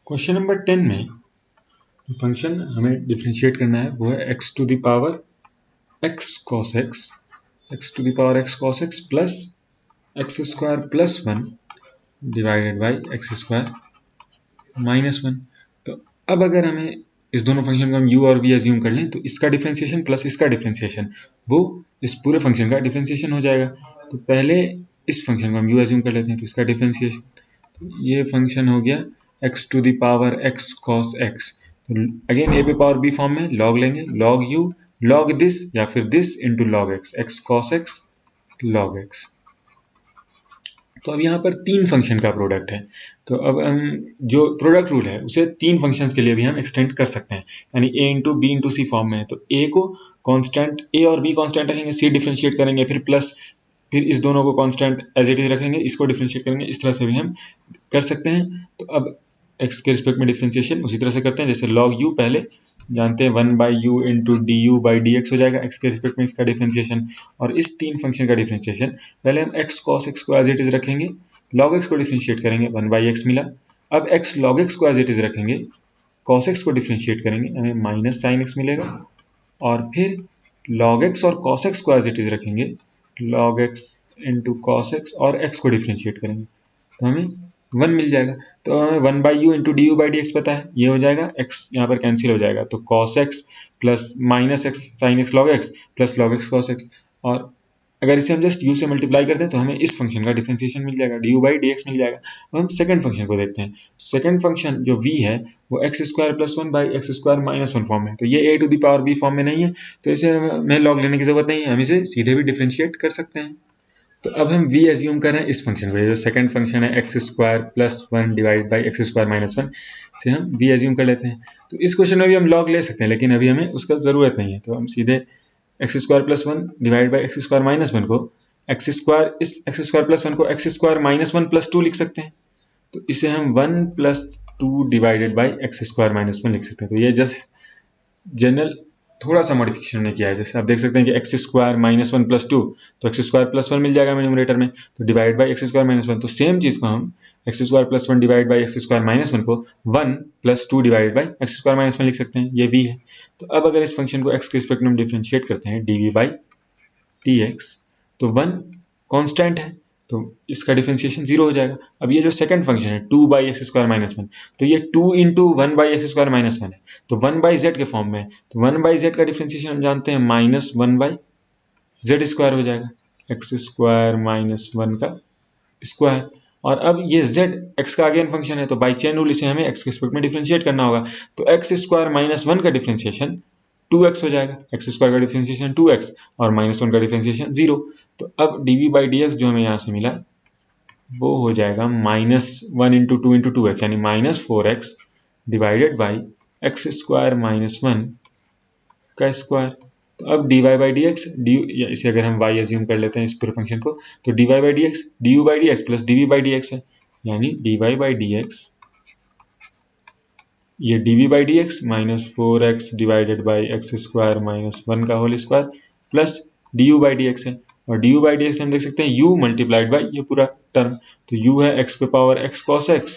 Question number 10 में function हमें differentiate करना है वो है x to the power x cos x plus x square plus 1 divided by x square minus 1। तो अब अगर हमें इस दोनों फंक्शन को हम u और v एज्यूम कर लें तो इसका डिफरेंशिएशन प्लस इसका डिफरेंशिएशन वो इस पूरे फंक्शन का डिफरेंशिएशन हो जाएगा। तो पहले इस फंक्शन को हम u एज्यूम कर लेते हैं तो इसका डिफरेंशिएशन, तो ये फंक्शन हो गया x to the power x cos x। तो अगेन ए पे पावर b फॉर्म में लॉग लेंगे, लॉग u लॉग दिस या फिर this into log x, x cos x log x। तो अब यहाँ पर तीन फंक्शन का प्रोडक्ट है, तो अब हम जो प्रोडक्ट रूल है उसे तीन फंक्शंस के लिए भी हम एक्सटेंड कर सकते हैं, यानी a into b into c form में है। तो a को कांस्टेंट a और b कांस्टेंट रखेंगे, c डिफरेंशिएट करेंगे, फिर प्लस फिर इस दोनों को कांस्टेंट एज इट इज रखेंगे, इसको डिफरेंशिएट करेंगे, इस तरह से भी हम कर सकते हैं। तो अब x के रिस्पेक्ट में डिफरेंशिएशन उसी तरह से करते हैं, जैसे log u पहले जानते हैं 1 by u into d u by D x हो जाएगा x के रिस्पेक्ट में इसका डिफरेंशिएशन। और इस तीन फंक्शन का डिफरेंशिएशन पहले हम x cos x को एज इट इज रखेंगे, log x को डिफरेंशिएट करेंगे 1 बाई एक्स मिला। अब x log x को एज इट इज रखेंगे, cos x को डिफरेंशिएट करेंगे, हमें माइनस साइन x मिलेगा। और फिर log x और cos x को एज इट इज रखेंगे, log x into cos x और x को डिफरेंशिएट करेंगे तो हमें 1 मिल जाएगा। तो हमें 1 by u into d u by D x पता है, ये हो जाएगा, x यहाँ पर कैंसिल हो जाएगा, तो cos x plus minus x sine x log x plus log x cos x। और अगर इसे हम जस्ट u से मल्टीप्लाई करते हैं तो हमें इस फंक्शन का डिफरेंशिएशन मिल जाएगा, du बाई डी एक्स मिल जाएगा। अब हम सेकंड फंक्शन को देखते हैं। सेकंड फंक्शन जो v है वो x square plus 1 by x square minus 1 form में, तो ये a to the power b form में नहीं है, तो इसे हमें लॉग लेने की जरूरत नहीं है, हम इसे सीधे भी डिफरेंशिएट कर सकते हैं। तो अब हम v एज्यूम कर रहे हैं इस फंक्शन को, जो सेकंड फंक्शन है x square plus 1 divide by x square minus 1 से हम v एज्यूम कर लेते हैं। तो इस क्वेश्चन में भी हम लॉग ले सकते हैं, लेकिन अभी हमें उसका ज़रूरत नहीं है, तो हम सीधे x square plus 1 divide by x square minus 1 को एक्स स्क्वायर, इस एक्स स्क्वायर प्लस 1 को एक्स स्क्वायर माइनस 1 प्लस 2 लिख सकते हैं। तो इसे हम 1 plus 2 divided by x square minus 1 लिख सकते हैं। तो ये जस्ट जनरल थोड़ा सा मॉडिफिकेशन ने किया है, जैसे आप देख सकते हैं कि एक्स स्क्वायर माइनस 1 प्लस 2, तो एक्स स्क्वायर प्लस 1 मिल जाएगा हमें न्यूमरेटर में, तो divide by x square minus 1। तो सेम चीज़ को हम x square plus 1 divide by x square minus 1 को 1 plus 2 divide by x square minus 1 लिख सकते हैं, ये भी है। तो अब अगर इस फंक्शन को एक्स के रिस्पेक्ट में हम डिफरेंशिएट करते हैं d v by t x, तो 1 कांस्टेंट है तो इसका डिफरेंशिएशन 0 हो जाएगा। अब ये जो सेकंड फंक्शन है 2 बाई एक्स स्क्वायर माइनस 1, तो ये 2 into 1 by x square minus 1 है, तो 1 बाई जेड के फॉर्म में है, तो 1 बाई जेड का डिफरेंशिएशन हम जानते हैं माइनस 1 बाई जेड स्क्वायर हो जाएगा, एक्स स्क्वायर माइनस 1 का स्क्वायर। और अब ये z x का अगेन फंक्शन है, तो बाई चेन रूल इसे हमें x के रिस्पेक्ट में डिफरेंशिएट करना होगा, तो एक्स स्क्वायर माइनस 1 का डिफरेंशिएशन 2x हो जाएगा, एक्स स्क्वायर का डिफरेंशिएशन 2x और माइनस 1 का डिफरेंशिएशन 0। तो अब dv बाई डी जो हमें यहाँ से मिला वो हो जाएगा माइनस 1 इंटू 2 इंटू 2x, यानी minus 4x divided by x square minus 1 का स्क्वायर। तो अब dy बाई डी एक्स या इसे अगर हम y एज्यूम कर लेते हैं इस पूरे फंक्शन को, तो dy by D x du by D x plus dv by D x है, यानी dy बाई डी एक्स, ये dv by D x minus 4x divided by x square minus 1 का whole square plus du by D x है। और du by D x हम देख सकते हैं u मल्टीप्लाइड बाई ये पूरा टर्म, तो u है x पे पावर x cos x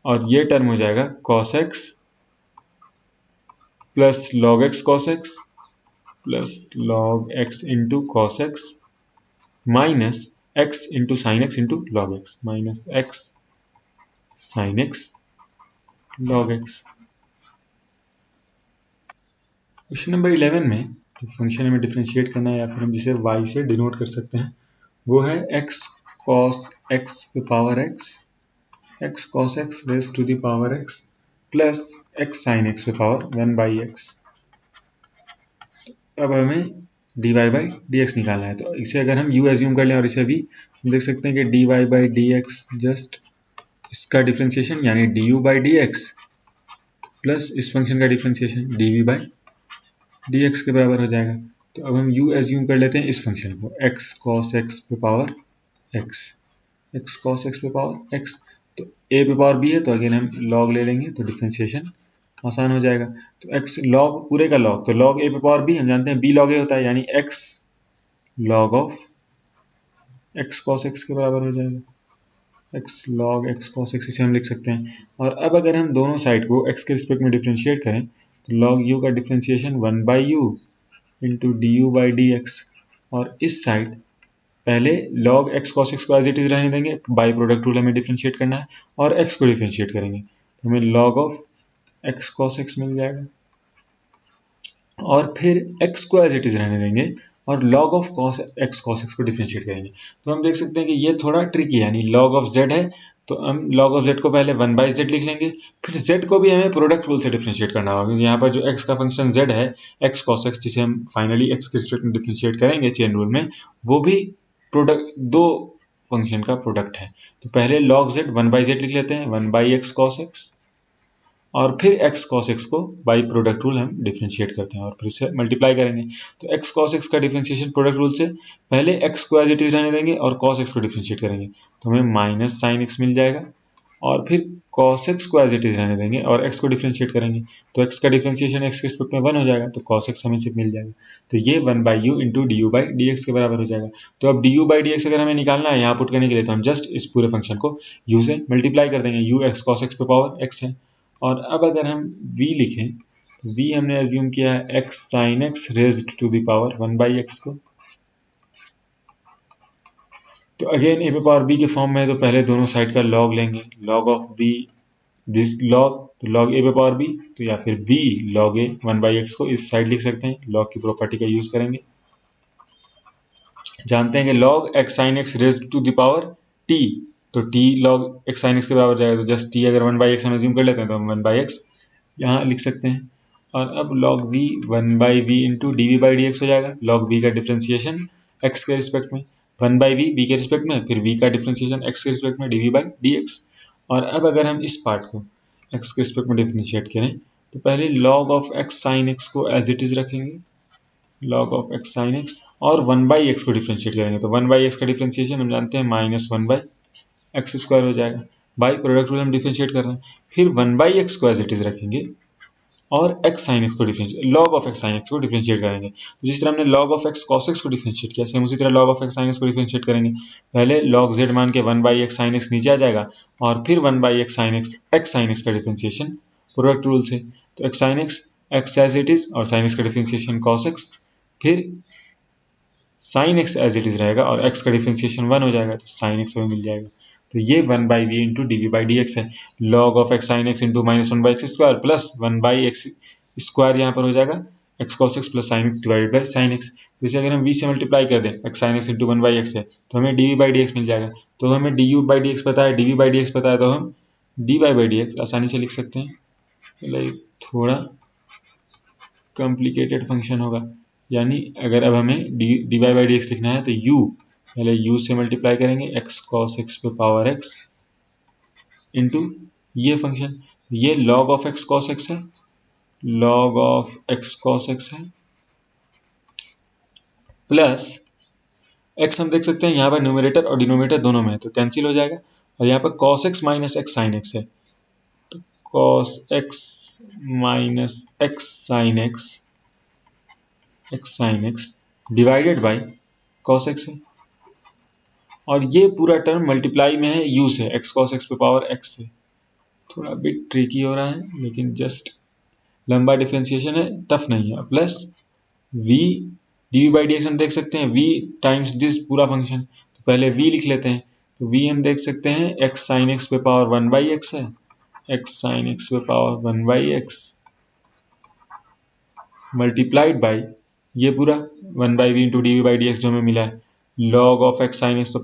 और ये टर्म हो जाएगा cos x plus log x cos x plus log x into cos x minus x into sine x into log x minus x sine x log x। Question number 11 में जो function हमें differentiate करना है या फिर हम जिसे y से डिनोट कर सकते हैं वो है x cos x पे power x cos x raise to the power x plus x sin x पे पावर 1 बाई x। अब हमें dy बाई डी एक्स निकालना है, तो इसे अगर हम u एज्यूम कर लें और इसे भी हम देख सकते हैं कि dy by D x just इसका डिफरेंशिएशन यानी du by D x plus इस फंक्शन का डिफरेंशिएशन dv बाई dx के बराबर हो जाएगा। तो अब हम u एज्यूम कर लेते हैं इस फंक्शन को x cos x पे पावर x cos x पे पावर x, तो a पे पावर b है तो अगेन हम log ले लेंगे तो डिफरेंशिएशन आसान हो जाएगा। तो x log पूरे का log, तो log a पे पावर b हम जानते हैं b log a होता है, यानी x log of x cos x के बराबर हो जाएगा। X log x cos x, इसे हम लिख सकते हैं। और अब अगर हम दोनों साइड को एक्स के रिस्पेक्ट में डिफ्रेंशिएट करें तो लॉग यू का differentiation 1/u into d u by D x, और इस साइड पहले log x cos x को एज इट इज रहने देंगे, बाई प्रोडक्ट रूल हमें डिफ्रेंशिएट करना है, और x को डिफ्रेंशिएट करेंगे तो हमें log of x cos x मिल जाएगा, और फिर x को एज इट इज रहने देंगे और log of x cos x को डिफ्रेंशिएट करेंगे। तो हम देख सकते हैं कि ये थोड़ा ट्रिकी है, यानी log ऑफ z है तो हम log ऑफ z को पहले 1/z लिख लेंगे, फिर z को भी हमें प्रोडक्ट रूल से डिफ्रेंशिएट करना होगा, क्योंकि यहाँ पर जो x का फंक्शन z है x cos x, जिसे हम फाइनली x के रिस्पेक्ट में डिफ्रेंशिएट करेंगे चेन रूल में, वो भी प्रोडक्ट दो फंक्शन का प्रोडक्ट है। तो पहले log z 1/z लिख लेते हैं, 1/x cos x, और फिर x cos x को बाई प्रोडक्ट रूल हम डिफ्रेंशिएट करते हैं और फिर से मल्टीप्लाई करेंगे। तो x cos x का डिफ्रेंशिएशन प्रोडक्ट रूल से पहले x को एज इट इज रहने देंगे और cos x को डिफ्रेंशिएट करेंगे तो हमें माइनस साइन x मिल जाएगा, और फिर cos x को एज इट इज रहने देंगे और x को डिफ्रेंशिएट करेंगे तो x का डिफ्रेंशिएशन x के रिस्पेक्ट में 1 हो जाएगा, तो cos x हमें सिर्फ मिल जाएगा। तो ये 1/u into d u by D x के बराबर हो जाएगा। तो अब D u by D x अगर हमें निकालना है यहाँ पुट करने के लिए, तो हम जस्ट इस पूरे फंक्शन को u से मल्टीप्लाई कर देंगे, u x cos x पे पावर x है। और अब अगर हम v लिखें तो v हमने एज्यूम किया है x sin x raised to the power 1/x को। तो अगेन a पे पावर b के फॉर्म में है, तो पहले दोनों साइड का log लेंगे, log of v this log, तो log a पे पावर b, तो या फिर b log a 1/x को इस साइड लिख सकते हैं, log की प्रॉपर्टी का यूज करेंगे। जानते हैं कि log x sin x raised to the power t, तो t log x sin x के बराबर जाएगा, तो जस्ट t अगर 1/x हम एज्यूम कर लेते हैं तो हम 1/x यहाँ लिख सकते हैं। और अब log v 1/v into d v by D x हो जाएगा, log v का डिफ्रेंसिएशन x के रिस्पेक्ट में, 1/v b के रिस्पेक्ट में, फिर v का डिफ्रेंसिएशन x के रिस्पेक्ट में d v by D x. और अब अगर हम इस पार्ट को x के रिस्पेक्ट में डिफ्रेंशिएट करें तो पहले log of x sin x को एज इट इज रखेंगे, log of x sin x, और 1/x को डिफ्रेंशिएट करेंगे, तो 1/x का डिफ्रेंशिएशन हम जानते हैं -1/x स्क्वायर हो जाएगा, बाई प्रोडक्ट रूल हम डिफ्रेंशिएट कर रहे हैं, फिर 1/x को एज इट इज रखेंगे और x sin x को differentiate, log of x sin x को डिफरेंशिएट करेंगे। तो जिस तरह हमने log of x cos x को डिफरेंशिएट किया, सेम उसी तरह log of x sin x को डिफरेंशिएट करेंगे। पहले log z मान के 1/x sin x नीचे आ जाएगा और फिर 1/x sin x sin x का डिफरेंशिएशन प्रोडक्ट रूल से, तो x sin x as it is और sin x का डिफरेंशिएशन cos x, फिर sin x as it is रहेगा और x का डिफरेंशिएशन 1 हो जाएगा, तो sin x हमें मिल जाएगा। तो ये 1/v into d v by D x है, log of x sin x into -1/x square plus 1/x square यहाँ पर हो जाएगा x cos x plus sin x divided by sin x। तो इसे अगर हम v से मल्टीप्लाई कर दें, x sin x into 1/x है तो हमें d v by D x मिल जाएगा। तो हमें d u by D x पता है, d v by D x पता है, तो हम d y by D x आसानी से लिख सकते हैं। मतलब थोड़ा कॉम्प्लिकेटेड फंक्शन होगा, यानी अगर अब हमें d y by D x लिखना है तो u पहले u से मल्टीप्लाई करेंगे x cos x पे पावर x इंटू ये फंक्शन, ये log of x cos x है, log of x cos x है, प्लस x हम देख सकते हैं यहाँ पर न्यूमरेटर और डिनोमिनेटर दोनों में है तो कैंसिल हो जाएगा, और यहाँ पर cos x minus x sin x है, तो cos x minus x sin x divided by cos x है, और ये पूरा टर्म मल्टीप्लाई में है u से, x cos x पे पावर x से। थोड़ा बिट ट्रिकी हो रहा है लेकिन जस्ट लंबा डिफरेंशिएशन है, टफ नहीं है। Plus v d v by D x हम देख सकते हैं v टाइम्स दिस पूरा फंक्शन, तो पहले v लिख लेते हैं, तो v हम देख सकते हैं x sin x पे पावर 1/x है, x sin x पे पावर 1/x मल्टीप्लाइड बाई ये पूरा 1/v into d v by D x जो हमें मिला है, log of x sin x, तो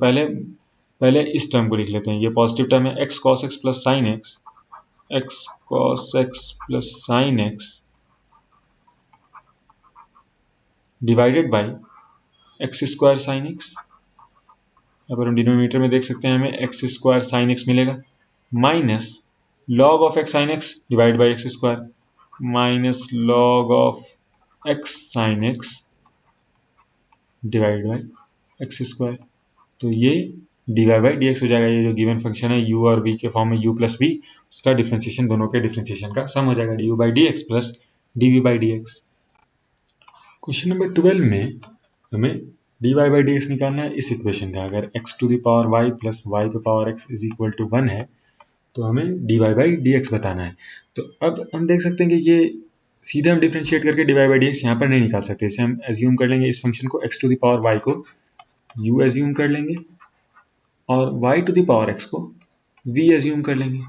पहले इस टर्म को लिख लेते हैं, ये पॉजिटिव टर्म है x cos x plus sin x, x cos x plus sin x divided by x square sin x। यहाँ पर हम डिनोमिनेटर में देख सकते हैं हमें x स्क्वायर sin x मिलेगा, minus log of x sin x divide by x square minus log of x sin x divide by x square. तो ये d y by D x हो जाएगा, ये जो गिवन फंक्शन है u और v के फॉर्म में u प्लस v, उसका डिफ्रेंशिएशन दोनों के डिफ्रेंशिएशन का सम हो जाएगा, d u by D x plus d v by D x. Question number 12 में हमें dy बाई डी एक्स निकालना है इस इक्वेशन का। अगर x to the power y plus y पे power x is equal to 1 है तो हमें dy बाई डी एक्स बताना है। तो अब हम देख सकते हैं कि ये सीधे हम डिफ्रेंशिएट करके dy बाई डी एक्स यहाँ पर नहीं निकाल सकते। इसे हम एज्यूम कर लेंगे, इस फंक्शन को x to the power y को u एज्यूम कर लेंगे और y to the power x को v एज्यूम कर लेंगे।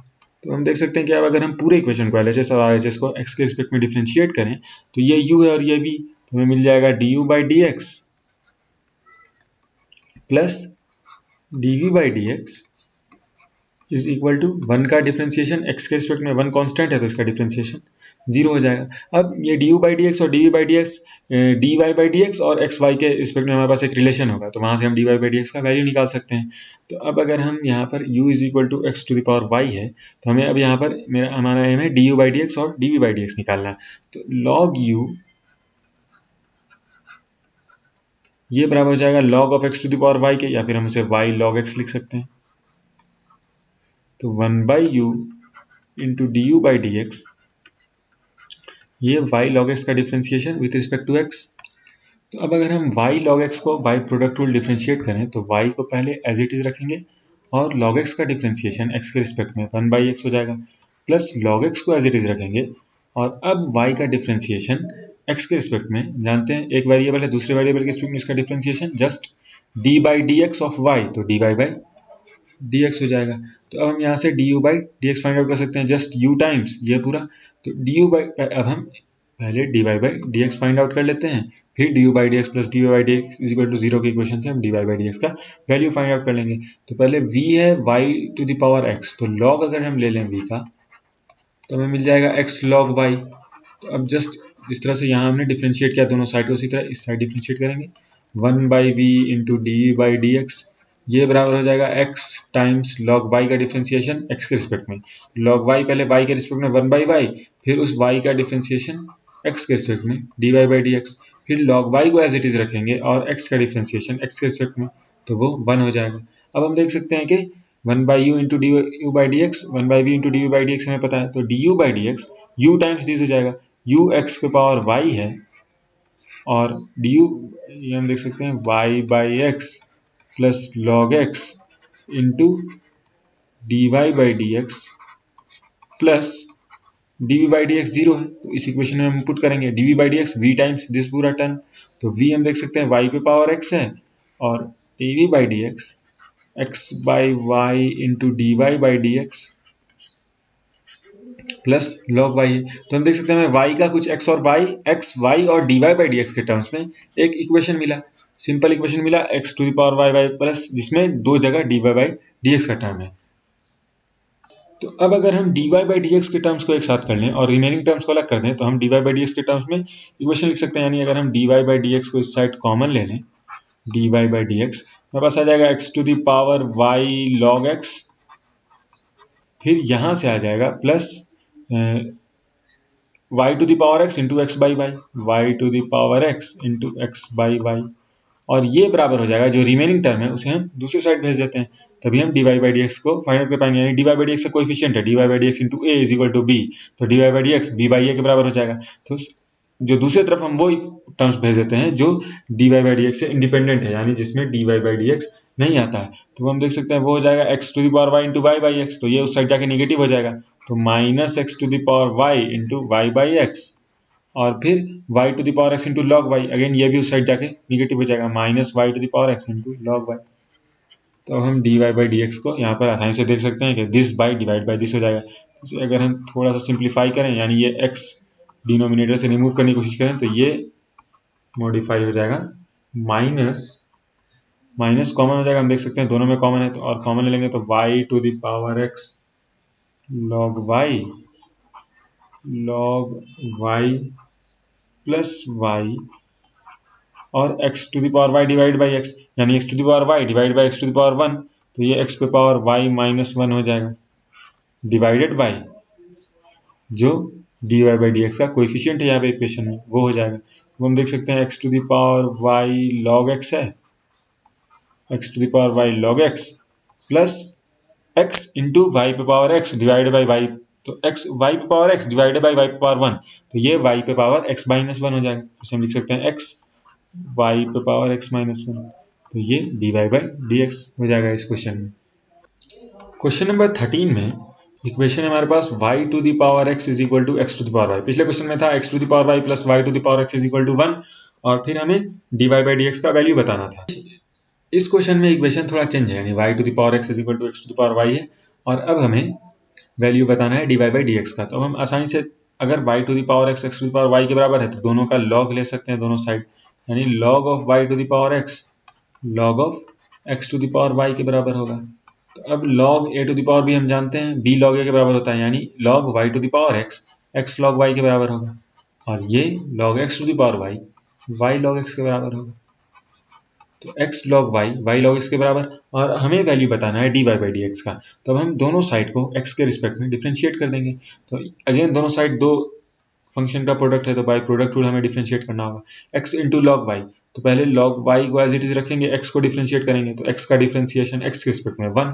तो हम देख सकते हैं कि अब अगर हम पूरे इक्वेशन को LHS और RHS को x के रिस्पेक्ट में डिफ्रेंशिएट करें तो ये u है और ये v, तो हमें मिल जाएगा du by D x plus dv by D x is equal to 1 का डिफ्रेंशिएशन x के रिस्पेक्ट में 1 कांस्टेंट है तो इसका डिफ्रेंशिएशन 0 हो जाएगा। अब ये du बाई डी एक्स और dv by D x dy by D x और xy के रिस्पेक्ट में हमारे पास एक रिलेशन होगा तो वहाँ से हम dy बाई डी एक्स का वैल्यू निकाल सकते हैं। तो अब अगर हम यहाँ पर u is equal to x to the power y है तो हमें अब यहाँ पर हमारा एम है du बाई डी एक्स और dv बाई डी एक्स निकालना। तो log u ये बराबर हो जाएगा log of x to the power y के, या फिर हम उसे y log x लिख सकते हैं। तो 1 by u into d u by D x, ये y log x का differentiation with respect to x। तो अब अगर हम y log x को बाई प्रोडक्ट रूल डिफ्रेंशिएट करें तो y को पहले एज इट इज रखेंगे और log x का डिफ्रेंशिएशन x के रिस्पेक्ट में 1 बाई एक्स हो जाएगा, प्लस log x को एज इट इज रखेंगे और अब y का डिफ्रेंशिएशन x के रिस्पेक्ट में, जानते हैं एक वेरिएबल है दूसरे वेरिएबल के रिस्पेक्ट में इसका differentiation just d by D x of y, तो dy बाई डी एक्स हो जाएगा। तो अब हम यहाँ से du by D x find out कर सकते हैं, जस्ट u टाइम्स ये पूरा, तो du बाई, अब हम पहले dy by D x find out कर लेते हैं, फिर du by D x plus dy by D x is equal to 0 की इक्वेशन से हम dy बाई डी एक्स का वैल्यू फाइंड आउट कर लेंगे। तो पहले v है y to the power x, तो log अगर हम ले लें v का तो हमें मिल जाएगा x log y। तो अब जस्ट जिस तरह से यहाँ हमने डिफ्रेंशिएट किया दोनों साइड को, उसी तरह इस साइड डिफ्रेंशिएट करेंगे, 1 by v into d by D x, ये बराबर हो जाएगा x टाइम्स log y का डिफ्रेंशिएशन x के रिस्पेक्ट में। log y पहले y के रिस्पेक्ट में 1 बाई वाई, फिर उस y का डिफ्रेंशिएशन x के रिस्पेक्ट में dy बाई डी एक्स, फिर log y को एज इट इज रखेंगे और x का डिफ्रेंशिएशन x के रिस्पेक्ट में, तो वो 1 हो जाएगा। अब हम देख सकते हैं कि 1 by u into d u by D x, 1 by v into d u by D x हमें पता है, तो d u by D x u times this हो जाएगा, u x पे पावर y है और du ये हम देख सकते हैं y by x plus log x into dy by D x plus dv by D x 0 है, तो इस इक्वेशन में हम पुट करेंगे dv by D x v times this पूरा टर्म, तो v हम देख सकते हैं y पे पावर x है और dv by D x x by y into dy by D x plus log y है। तो हम देख सकते हैं हमें y का कुछ x और y और dy बाई डी एक्स के टर्म्स में एक इक्वेशन मिला, सिंपल इक्वेशन मिला x to the power y plus जिसमें दो जगह dy बाई डी एक्स का टर्म है। तो अब अगर हम dy बाई डी एक्स के टर्म्स को एक साथ कर लें और रिमेनिंग टर्म्स को अलग कर दें तो हम dy बाई डी एक्स के टर्म्स में इक्वेशन लिख सकते हैं, यानी अगर हम dy बाई डी एक्स को इस साइड कॉमन ले लें, dy बाई डी एक्स हमारे पास आ जाएगा x to the power y log x, फिर यहाँ से आ जाएगा plus y to the power x into x by y, y to the power x into x by y, और ये बराबर हो जाएगा जो रिमेनिंग टर्म है उसे हम दूसरी साइड भेज देते हैं, तभी हम dy बाई डी एक्स को फाइंड आउट कर पाएंगे। यानी dy बाई डी एक्स का कोएफिशिएंट है dy by D x into a is equal to b, तो dy by D x b by a के बराबर हो जाएगा। तो जो दूसरी तरफ हम वो टर्म्स भेज देते हैं जो dy बाई डी एक्स से इंडिपेंडेंट है, यानी जिसमें dy बाई डी एक्स नहीं आता है, तो वो हम देख सकते हैं वो हो जाएगा x to the power y into y by x, तो ये उस साइड जाके निगेटिव हो जाएगा, तो minus x to the power y into y by x, और फिर y to the power x into log y, again ये भी उस साइड जाके निगेटिव हो जाएगा, minus y to the power x into log y. तो हम dy बाई डी एक्स को यहाँ पर आसानी से देख सकते हैं कि this by divide by this हो जाएगा। तो अगर हम थोड़ा सा सिंप्लीफाई करें, यानी ये x डिनोमिनेटर से रिमूव करने की कोशिश करें तो ये मॉडिफाई हो जाएगा, माइनस कॉमन हो जाएगा, हम देख सकते हैं दोनों में कॉमन है, तो और कॉमन ले लेंगे तो y to the power x log y plus y और x to the power y divide by x, यानी x to the power y divide by x to the power 1, तो ये x पे पावर y माइनस 1 हो जाएगा, divided by जो dy by D x का coefficient है यहाँ पे इक्वेशन में वो हो जाएगा। तो हम देख सकते हैं x to the power y log x है, x to the power y log x plus x into y पे power x divided by y, तो x y पे power x divided by y पे पावर 1, तो ये y पे power x minus 1 हो जाएगा। तो हम लिख सकते हैं x वाई पे पावर एक्स माइनस वन, तो ये dy बाई डी एक्स हो जाएगा इस क्वेश्चन में। क्वेश्चन नंबर 13 में इक्वेशन है हमारे पास y to the power x is equal to x to the power y। पिछले क्वेश्चन में था x to the power y plus y to the power x is equal to 1, और फिर हमें dy बाई डी एक्स का value बताना था। इस क्वेश्चन में इक्वेशन थोड़ा चेंज है, यानी y to the power x is equal to x to the power y है, और अब हमें वैल्यू बताना है dy बाई डी एक्स का। तो हम आसानी से अगर y to the power x x to the power y के बराबर है तो दोनों का log ले सकते हैं दोनों साइड, यानी log of y to the power x log of x to the power y के बराबर होगा। तो अब log a to the power b हम जानते हैं b log a के बराबर होता है, यानी log y to the power x x log y के बराबर होगा, और ये log x to the power y log x के बराबर होगा। तो x log y log x के बराबर, और हमें वैल्यू बताना है dy बाई डी एक्स का। तो अब हम दोनों साइड को x के रिस्पेक्ट में डिफ्रेंशिएट कर देंगे। तो अगेन दोनों साइड दो फंक्शन का प्रोडक्ट है, तो बाय प्रोडक्ट रूल हमें डिफ्रेंशिएट करना होगा। x इंटू लॉग वाई, तो पहले log y को एज इट इज रखेंगे, x को डिफ्रेंशिएट करेंगे, तो x का डिफ्रेंशिएशन x के रिस्पेक्ट में 1,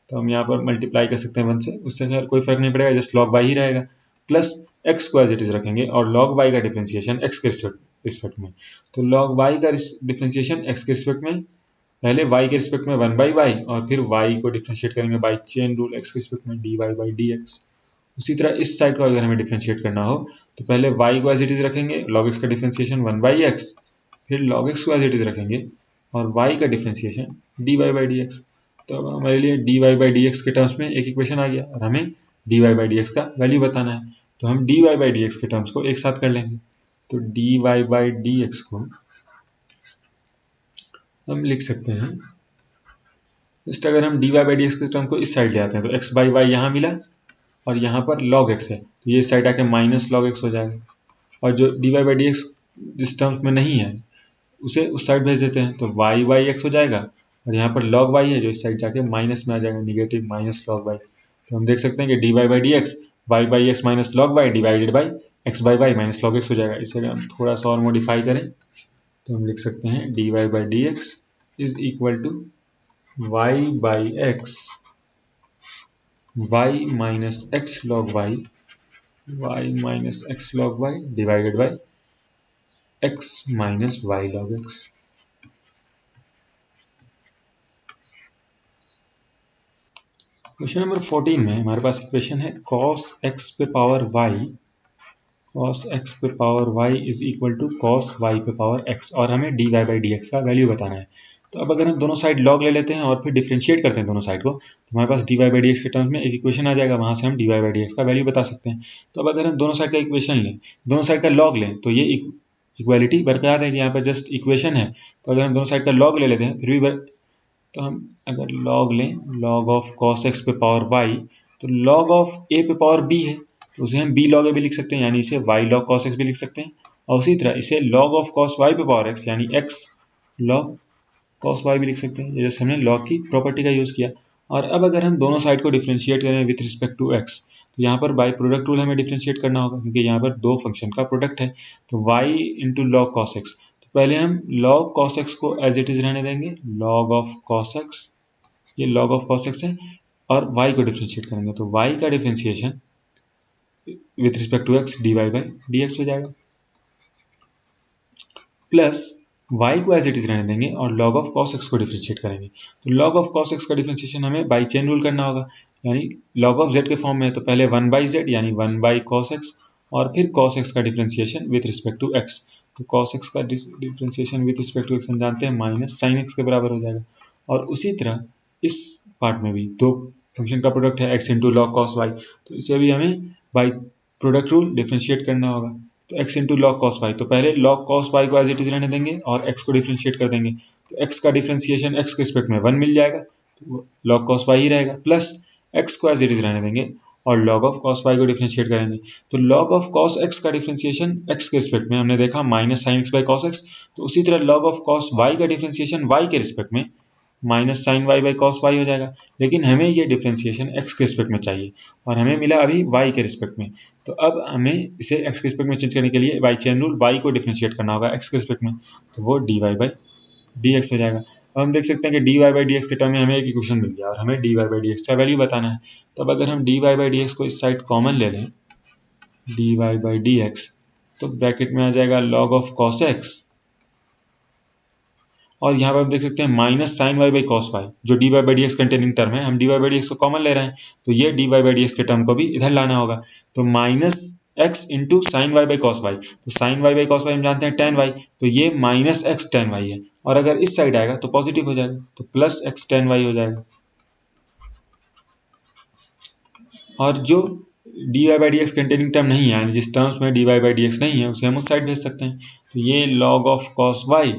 तो हम यहाँ पर मल्टीप्लाई कर सकते हैं 1 से, उससे खैर कोई फर्क नहीं पड़ेगा, जस्ट log y ही रहेगा, प्लस x को एज इट इज रखेंगे और log y का डिफ्रेंशिएशन x के रिस्पेक्ट में। तो log y का डिफ्रेंशिएशन x के रिस्पेक्ट में, पहले y के रिस्पेक्ट में 1 बाई वाई, और फिर y को डिफ्रेंशिएट करेंगे बाई चेन रूल x के रिस्पेक्ट में dy बाई डी एक्स। उसी तरह इस साइड को अगर हमें डिफ्रेंशिएट करना हो तो पहले y को एज इट इज रखेंगे, log x का डिफ्रेंशिएशन 1 बाई एक्स, फिर log x को एज इट इज रखेंगे और y का differentiation dy by D x. तो अब हमारे लिए dy बाई डी एक्स के टर्म्स में एक इक्वेशन आ गया, और हमें dy बाई डी एक्स का वैल्यू बताना है। तो हम dy बाई डी एक्स के टर्म्स को एक साथ कर लेंगे। तो dy बाई डी एक्स को हम लिख सकते हैं, जस्ट अगर हम dy बाई डी एक्स के टर्म को इस साइड ले आते हैं तो x बाई वाई यहाँ मिला, और यहाँ पर log x है, तो ये साइड आके माइनस log x हो जाएगा, और जो dy बाई डी एक्स इस टर्म्स में नहीं है उसे उस साइड भेज देते हैं, तो y बाई एक्स हो जाएगा, और यहाँ पर log y है जो इस साइड जाके माइनस में आ जाएगा, निगेटिव माइनस log y। तो हम देख सकते हैं कि dy by D x y by x minus log y divided by x by y minus log x हो जाएगा। इसे अगर हम थोड़ा सा और मॉडिफाई करें तो हम लिख सकते हैं dy by D x is equal to y by x y minus x log y minus x log y divided by x minus y log x। Question number 14 में हमारे पास इक्वेशन है cos x पे power y is equal to cos y पे power x, और हमें dy by D x का value बताना है। तो अब अगर हम दोनों साइड log ले लेते हैं और फिर डिफ्रेंशिएट करते हैं दोनों साइड को, तो हमारे पास dy बाई डी एक्स के टर्म्स में एक इक्वेशन आ जाएगा, वहां से हम dy बाई डी एक्स का वैल्यू बता सकते हैं। तो अब अगर हम दोनों साइड का इक्वेशन लें, दोनों साइड का log लें, तो ये इक्वालिटी बरकरार रहेगी। यहाँ पर जस्ट इक्वेशन है, तो अगर हम दोनों साइड का log ले लेते हैं फिर भी तो हम अगर log लें, log ऑफ cos x पे पावर y, तो log ऑफ a पे पावर b है, तो उसे हम b log a भी लिख सकते हैं, यानी इसे y log cos x भी लिख सकते हैं, और उसी तरह इसे log ऑफ cos y पे पावर x यानी x log cos y भी लिख सकते हैं, जैसे हमने log की प्रॉपर्टी का यूज़ किया। और अब अगर हम दोनों साइड को डिफ्रेंशिएट करें विथ रिस्पेक्ट टू x, तो यहाँ पर बाई प्रोडक्ट रूल हमें डिफ्रेंशिएट करना होगा, क्योंकि यहाँ पर दो फंक्शन का प्रोडक्ट है। तो y into log cos x, पहले हम log cos x को एज इट इज रहने देंगे, log ऑफ cos x, ये log ऑफ cos x है, और y को डिफ्रेंशिएट करेंगे, तो y का differentiation with respect to x dy by D x हो जाएगा, प्लस y को एज इट इज रहने देंगे और log ऑफ cos x को डिफ्रेंशिएट करेंगे। तो log ऑफ cos x का डिफ्रेंशिएशन हमें बाई चेन रूल करना होगा, यानी log ऑफ z के फॉर्म में है, तो पहले 1 बाई z यानी 1 बाई cos x, और फिर cos x का differentiation with respect to x। तो cos x का differentiation with respect to x हम जानते हैं माइनस साइन x के बराबर हो जाएगा। और उसी तरह इस पार्ट में भी दो फंक्शन का प्रोडक्ट है x into log cos y, तो इसे भी हमें बाई प्रोडक्ट रूल डिफ्रेंशिएट करना होगा। तो x into log cos y, तो पहले log cos y को एज इट इज रहने देंगे और x को डिफ्रेंशिएट कर देंगे, तो x का डिफ्रेंशिएशन x के रिस्पेक्ट में 1 मिल जाएगा, तो log cos y ही रहेगा, प्लस x को एज इट इज रहने देंगे और log ऑफ cos y को डिफ्रेंशिएट करेंगे। तो log ऑफ cos x का डिफ्रेंशिएशन x के रिस्पेक्ट में हमने देखा minus sine x by cos x, तो उसी तरह log ऑफ cos y का डिफ्रेंशिएशन y के रिस्पेक्ट में minus sine y by cos y हो जाएगा। लेकिन हमें ये डिफ्रेंशिएशन x के रिस्पेक्ट में चाहिए, और हमें मिला अभी y के रिस्पेक्ट में। तो अब हमें इसे x के रिस्पेक्ट में चेंज करने के लिए बाई चेन रूल y को डिफ्रेंशिएट करना होगा x के रिस्पेक्ट में, तो वो dy बाई डी एक्स हो जाएगा। अब हम देख सकते हैं कि dy बाई डी एक्स के टर्म में हमें एक इक्वेशन मिल गया, और हमें dy बाई डी एक्स का वैल्यू बताना है। तब अगर हम dy बाई डी एक्स को इस साइड कॉमन ले लें, dy बाई डी एक्स, तो ब्रैकेट में आ जाएगा log ऑफ cos x और यहाँ पर आप देख सकते हैं minus sine y by cos y, जो d y by D x containing term है, हम d y by D x को कॉमन ले रहे हैं, तो ये d y by D x के टर्म को भी इधर लाना होगा। तो minus x into sine y by cos y, तो sine y by cos y हम जानते हैं टेन वाई, तो ये माइनस एक्स टेन वाई है, और अगर इस साइड आएगा तो पॉजिटिव हो जाएगा, तो प्लस एक्स टेन वाई हो जाएगा। और जो d y by D x containing term नहीं है, यानी जिस टर्म्स में d y by D x नहीं है, उसे हम उस साइड भेज सकते हैं। तो ये लॉग ऑफ कॉस वाई,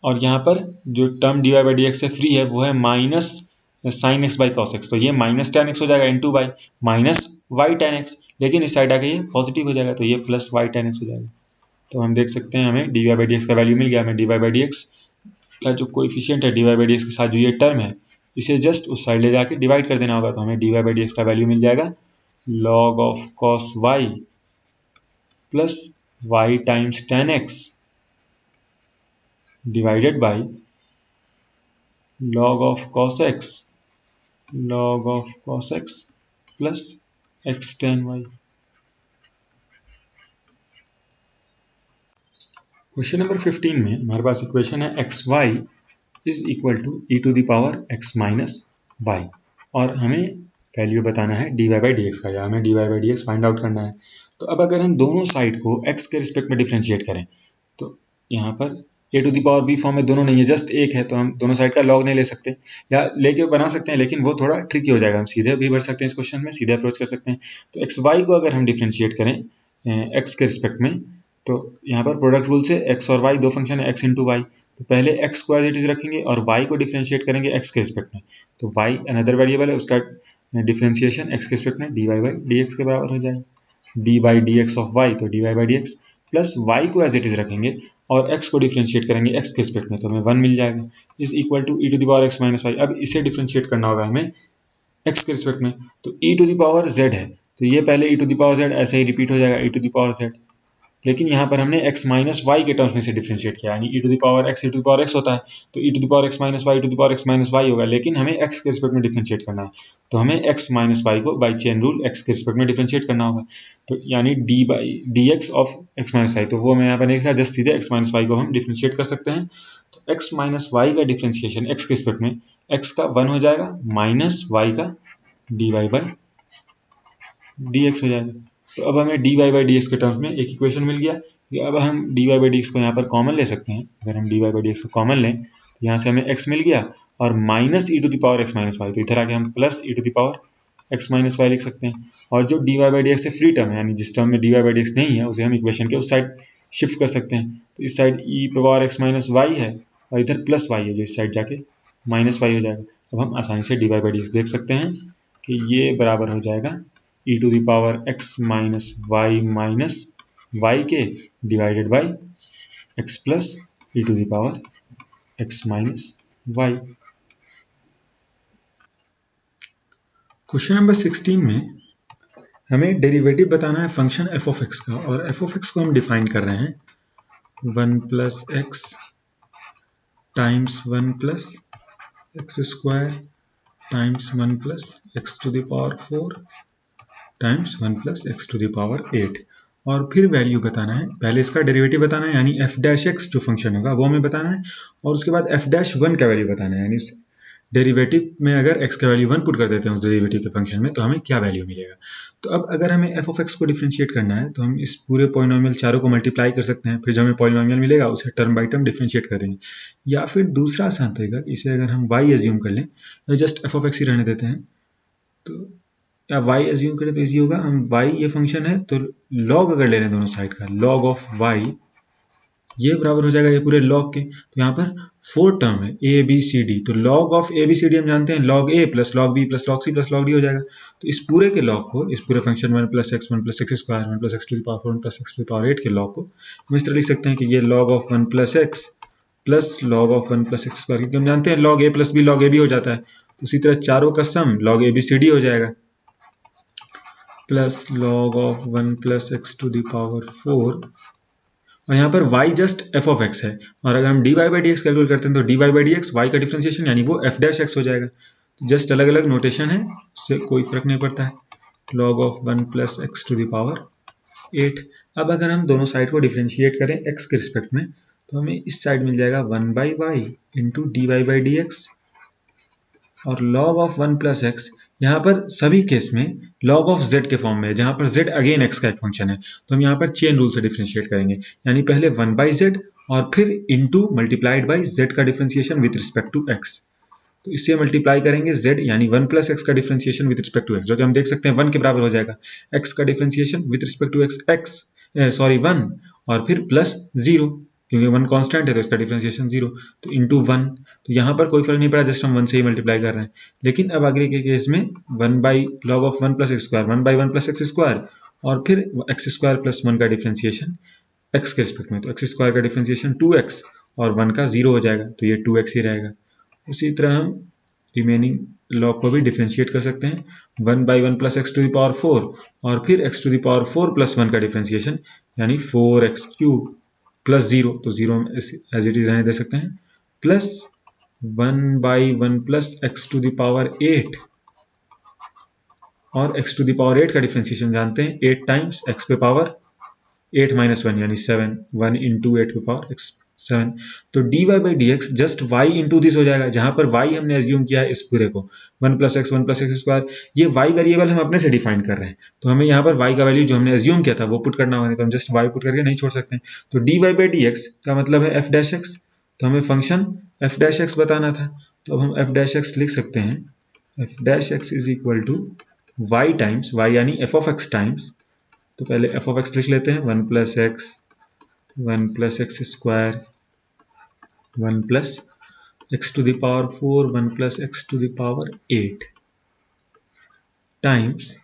और यहाँ पर जो term d y by D x से फ्री है वो है minus sine x by cos x, तो ये माइनस टेन एक्स हो जाएगा into by minus y tan x, लेकिन इस साइड आके ये पॉजिटिव हो जाएगा, तो ये प्लस वाई टेन एक्स हो जाएगा। तो हम देख सकते हैं हमें d y by D x का वैल्यू मिल गया। हमें d y by D x का जो कोएफिशिएंट है d y by D x के साथ जो ये टर्म है, इसे जस्ट उस साइड ले जाके डिवाइड कर देना होगा, तो हमें d y by D x का वैल्यू मिल जाएगा log of cos y plus y times tan x divided by log of cos x plus x tan y। Question number 15 में हमारे पास इक्वेशन है x y is equal to e to the power x minus y, और हमें value बताना है d y by D x का, या हमें d y by D x find out करना है। तो अब अगर हम दोनों साइड को x के रिस्पेक्ट में डिफ्रेंशिएट करें, तो यहाँ पर a to the power b form में दोनों नहीं है, जस्ट एक है, तो हम दोनों साइड का लॉग नहीं ले सकते, या लेके बना सकते हैं, लेकिन वो थोड़ा ट्रिकी हो जाएगा। हम सीधे भी बढ़ सकते हैं, इस क्वेश्चन में सीधे अप्रोच कर सकते हैं। तो एक्स वाई को अगर हम डिफ्रेंशिएट करें एक्स के रिस्पेक्ट में, तो यहाँ पर प्रोडक्ट रूल से एक्स और वाई दो फंक्शन है, एक्स इंटू वाई, तो पहले एक्स को एज इट इज रखेंगे और वाई को डिफ्रेंशिएट करेंगे एक्स के रिस्पेक्ट में। तो वाई अनदर वेरिएबल है, उसका डिफ्रेंशिएशन एक्स के रिस्पेक्ट में d y by D x के बराबर हो जाएगा, d by D x of y, तो d y by D x plus y को एज इट इज रखेंगे और x को डिफ्रेंशिएट करेंगे x के रिस्पेक्ट में, तो हमें 1 मिल जाएगा, is equal to e to the power x minus y. अब इसे डिफ्रेंशिएट करना होगा हमें x के रिस्पेक्ट में, तो e to the power z है, तो ये पहले e to the power z ऐसे ही रिपीट हो जाएगा, e to the power z, लेकिन यहाँ पर हमने x माइनस वाई के टर्म्स में से डिफ्रेंशिएट किया, यानी e to the power x e to the power x होता है, तो e to the power x minus y to the power x minus y होगा, लेकिन हमें x के रिस्पेक्ट में डिफ्रेंशिएट करना है, तो हमें x माइनस वाई को बाई चेन रूल x के रिस्पेक्ट में डिफ्रेंशिएट करना होगा, तो यानी d by D x of x minus y, तो वो मैं यहाँ पर नहीं लिखा, जस्ट सीधे x माइनस वाई को हम डिफ्रेंशिएट कर सकते हैं। तो x माइनस वाई का डिफ्रेंशिएशन x के रिस्पेक्ट में x का 1 हो जाएगा माइनस वाई का d y by D x हो जाएगा। तो अब हमें d y by D x के टर्म्स में एक इक्वेशन मिल गया कि अब हम d y by D x को यहाँ पर कॉमन ले सकते हैं। अगर हम d y by D x को कॉमन लें तो यहाँ से हमें x मिल गया और minus e to the power x minus y, तो इधर आके हम plus e to the power x minus y लिख सकते हैं। और जो d y by D x से फ्री टर्म है, यानी जिस टर्म में d y by D x नहीं है, उसे हम इक्वेशन के उस साइड शिफ्ट कर सकते हैं। तो इस साइड ई पावर एक्स माइनस वाई है और इधर प्लस वाई है, जो इस साइड जाके माइनस वाई हो जाएगा। अब हम आसानी से d y by D x देख सकते हैं कि ये बराबर हो जाएगा e to the power x minus y के divided by x plus e to the power x minus y. Question number 16 में हमें डेरिवेटिव बताना है फंक्शन एफ ऑफ एक्स का, और एफ ऑफ एक्स को हम डिफाइन कर रहे हैं 1 plus x times 1 plus x square times 1 plus x to the power 4 times 1 plus x to the power 8, और फिर वैल्यू बताना है। पहले इसका डेरिवेटिव बताना है, यानी एफ डैश एक्स जो फंक्शन होगा वो हमें बताना है, और उसके बाद एफ डैश 1 का वैल्यू बताना है, यानी डेरिवेटिव में अगर x का वैल्यू 1 पुट कर देते हैं उस डेरिवेटिव के फंक्शन में, तो हमें क्या वैल्यू मिलेगा। तो अब अगर हमें f ऑफ x को डिफरेंशिएट करना है, तो हम इस पूरे पॉलिनोमियल चारों को मल्टीप्लाई कर सकते हैं, फिर जो हमें पॉलिनोमियल मिलेगा उसे टर्म बाई टर्म डिफरेंशिएट कर देंगे। या फिर दूसरा आसान तरीका, इसे अगर हम y एज्यूम कर लें, या जस्ट f ऑफ x ही रहने देते हैं, तो या y एज्यूम करें तो इजी होगा। हम y ये फंक्शन है, तो log अगर ले लें दोनों साइड का, log ऑफ y ये बराबर हो जाएगा ये पूरे log के। तो यहाँ पर 4 टर्म है a b c d, तो log of a b c d हम जानते हैं log a plus log b plus log c plus log d हो जाएगा। तो इस पूरे के log को, इस पूरे function 1 plus x square 1 plus x to the power 4 1 plus x to the power 8 के log को हम इस तरह लिख सकते हैं कि ये log of 1 plus x plus log of 1 plus x square, क्योंकि हम जानते हैं log a plus b log a b हो जाता है। तो उसी तरह चारों का सम log a b c d हो जाएगा plus log of 1 plus x to the power 4, और यहाँ पर y just f of x है, और अगर हम dy by D x calculate करते हैं तो dy by D x y का डिफरेंशिएशन यानी वो f डैश x हो जाएगा। तो जस्ट अलग अलग नोटेशन है, उससे कोई फर्क नहीं पड़ता है। log of 1 plus x to the power 8। अब अगर हम दोनों साइड को डिफरेंशिएट करें x के रिस्पेक्ट में, तो हमें इस साइड मिल जाएगा 1/y इंटू dy/dx और log ऑफ 1 प्लस एक्स, यहाँ पर सभी केस में log ऑफ z के फॉर्म में है, जहाँ पर z अगेन x का एक फंक्शन है, तो हम यहाँ पर चेन रूल से डिफ्रेंशिएट करेंगे, यानी पहले 1/z और फिर इंटू मल्टीप्लाइड बाई z का differentiation with respect to x। तो इससे मल्टीप्लाई करेंगे z यानी 1 प्लस एक्स का differentiation with respect to x, जो कि हम देख सकते हैं 1 के बराबर हो जाएगा। x का differentiation with respect to x 1 और फिर प्लस 0, क्योंकि 1 कांस्टेंट है तो इसका डिफरेंशिएशन 0, तो इंटू 1। तो यहाँ पर कोई फर्क नहीं पड़ा, जस्ट हम 1 से ही मल्टीप्लाई कर रहे हैं। लेकिन अब आगे के केस में 1 by log of 1 plus x square, 1/1 plus x square और फिर एक्स स्क्वायर प्लस 1 का डिफरेंशिएशन x के रिस्पेक्ट में, तो एक्स स्क्वायर का डिफरेंशिएशन 2x और 1 का 0 हो जाएगा, तो ये 2x ही रहेगा। उसी तरह हम रिमेनिंग लॉग को भी डिफरेंशिएट कर सकते हैं, 1/1 plus x to the power 4 और फिर x to the power 4 plus 1 का डिफरेंशिएशन यानी 4x³ प्लस 0, तो 0 एज इट इज रहने दे सकते हैं, plus 1/1 plus x to the power 8 और x टू द पावर 8 का डिफरेंशिएशन जानते हैं 8 टाइम्स x पे पावर 8 माइनस 1 यानी 7, 1 इंटू 8 पे पावर x 7। तो dy/dx just y into this हो जाएगा, जहां पर y हमने एज्यूम किया है इस पूरे को 1 प्लस एक्स स्क्वायर, ये y वेरिएबल हम अपने से डिफाइन कर रहे हैं, तो हमें यहाँ पर y का वैल्यू जो हमने एज्यूम किया था वो पुट करना होगा, तो हम जस्ट y पुट करके नहीं छोड़ सकते। तो dy/dx का मतलब है f'(x), तो हमें फंक्शन f'(x) बताना था, तो अब हम f'(x) लिख सकते हैं, f'(x) is equal to y times y यानी f(x) टाइम्स, तो पहले f(x) लिख लेते हैं 1 plus x square 1 plus x to the power 4 1 plus x to the power 8 times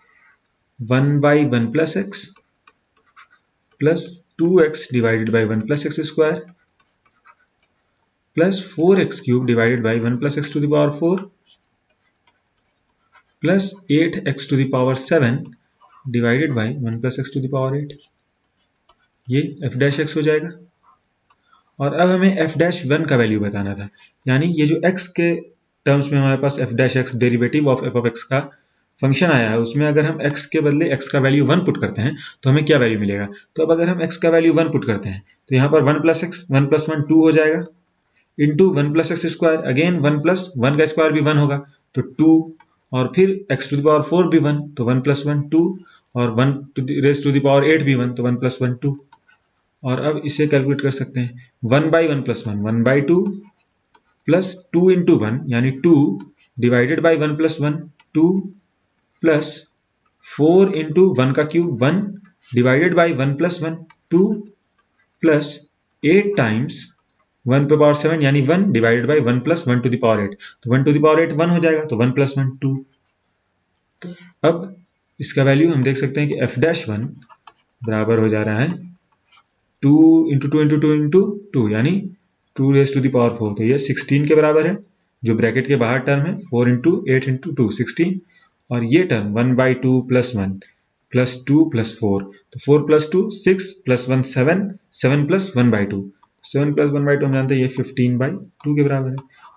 1/1 plus x plus 2x divided by 1 plus x square plus 4x³ divided by 1 plus x to the power 4 plus 8x to the power 7 divided by 1 plus x to the power 8, ये f'(x) हो जाएगा। और अब हमें f'(1) का value बताना था, यानी ये जो x के टर्म्स में हमारे पास f'(x) डेरिवेटिव ऑफ f(x) का फंक्शन आया है, उसमें अगर हम x के बदले x का वैल्यू 1 पुट करते हैं तो हमें क्या वैल्यू मिलेगा। तो अब अगर हम x का वैल्यू 1 पुट करते हैं तो यहाँ पर 1 प्लस एक्स 1 प्लस 1 2 हो जाएगा, into 1 plus x square, again 1 plus 1 का स्क्वायर भी 1 होगा तो 2, और फिर x टू द पावर 4 भी 1 तो 1 प्लस 1 2 और 1 रेज़ टू द पावर 8 भी 1 तो 1 प्लस 1 2। और अब इसे कैलकुलेट कर सकते हैं 1/1 प्लस 1 1/2 प्लस 2 इंटू 1 यानी 2 divided by 1 plus 1 2 plus 4 into 1 का cube 1 divided by 1 plus 1 2 plus 8 times 1 पे पावर 7 यानी 1 divided by 1 plus 1 to the power 8, तो 1 टू द पावर 8 1 हो जाएगा, तो 1 प्लस 1 2। तो अब इसका वैल्यू हम देख सकते हैं कि f'1 बराबर हो जा रहा है 2 इंटू 2 इंटू 2 इंटू 2 यानी 2 रेज़ टू द पावर 4, तो ये 16 के बराबर है, जो ब्रैकेट के बाहर टर्म है 4 इंटू 8 इंटू 2 16, और ये टर्म 1/2 प्लस 1 प्लस 2 प्लस 4, तो 4 प्लस 2 6 प्लस 1 7 7 प्लस 1/2, 7 प्लस 1/2 हम जानते हैं ये 15/2 के बराबर है,